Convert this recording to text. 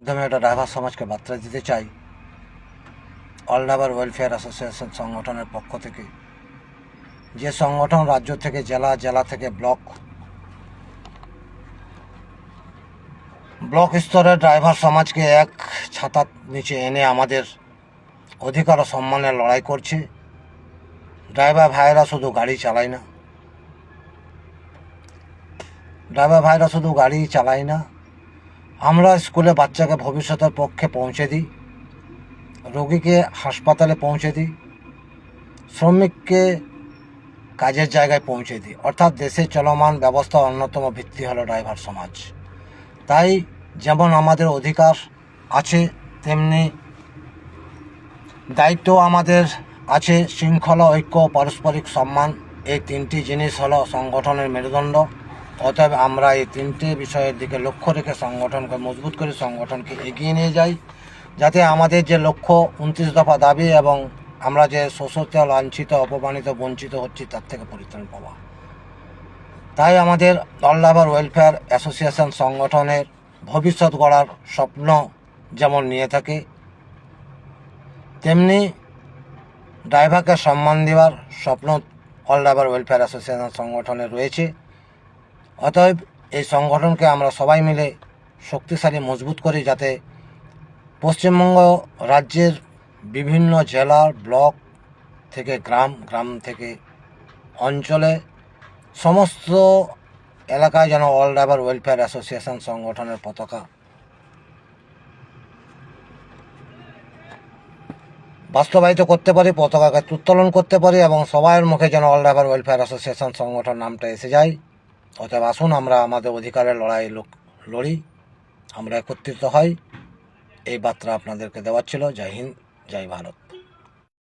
মাধ্যমে একটা ড্রাইভার সমাজকে বার্তা দিতে চাই। অল ড্রাইভার ওয়েলফেয়ার অ্যাসোসিয়েশন সংগঠনের পক্ষ থেকে, যে সংগঠন রাজ্য থেকে জেলা, জেলা থেকে ব্লক স্তরে ড্রাইভার সমাজকে এক ছাতার নিচে এনে আমাদের অধিকার ও সম্মানের লড়াই করছে। ড্রাইভার ভাইরা শুধু গাড়ি চালায় না, আমরা স্কুলে বাচ্চাকে ভবিষ্যতের পক্ষে পৌঁছে দিই, রোগীকে হাসপাতালে পৌঁছে দিই, শ্রমিককে কাজের জায়গায় পৌঁছে দিই। অর্থাৎ দেশের চলমান ব্যবস্থার অন্যতম ভিত্তি হলো ড্রাইভার সমাজ। তাই যেমন আমাদের অধিকার আছে, তেমনি দায়িত্ব আমাদের আছে। শৃঙ্খলা, ঐক্য, পারস্পরিক সম্মান, এই তিনটি জিনিস হলো সংগঠনের মেরুদণ্ড। অতএব আমরা এই তিনটে বিষয়ের দিকে লক্ষ্য রেখে সংগঠনকে মজবুত করে সংগঠনকে এগিয়ে নিয়ে যাই, যাতে আমাদের যে লক্ষ্য 29 দফা দাবি এবং আমরা যে শোষিত, লাঞ্ছিত, অপমানিত, বঞ্চিত হচ্ছি তার থেকে পরিত্রাণ পাওয়া। তাই আমাদের অল ড্রাইভার ওয়েলফেয়ার অ্যাসোসিয়েশন সংগঠনের ভবিষ্যৎ গড়ার স্বপ্ন যেমন নিয়ে থাকে, তেমনি ড্রাইভারকে সম্মান দেওয়ার স্বপ্ন অল ড্রাইভার ওয়েলফেয়ার অ্যাসোসিয়েশন সংগঠনে রয়েছে। অতএব এই সংগঠনকে আমরা সবাই মিলে শক্তিশালী মজবুত করি, যাতে পশ্চিমবঙ্গ রাজ্যের বিভিন্ন জেলা, ব্লক থেকে গ্রাম, গ্রাম থেকে অঞ্চলে সমস্ত এলাকায় যেন অল ড্রাইভার ওয়েলফেয়ার অ্যাসোসিয়েশন সংগঠনের পতাকা বাস্তবায়িত করতে পারি, পতাকাকে উত্তোলন করতে পারি এবং সবার মুখে যেন অল ড্রাইভার ওয়েলফেয়ার অ্যাসোসিয়েশন সংগঠন নামটা এসে যায়। অতএব আসুন আমরা আমাদের অধিকারের লড়াই লড়ি, আমরা একত্রিত হই। এই বার্তা আপনাদেরকে দেওয়ার ছিল। জয় হিন্দ, জয় ভারত।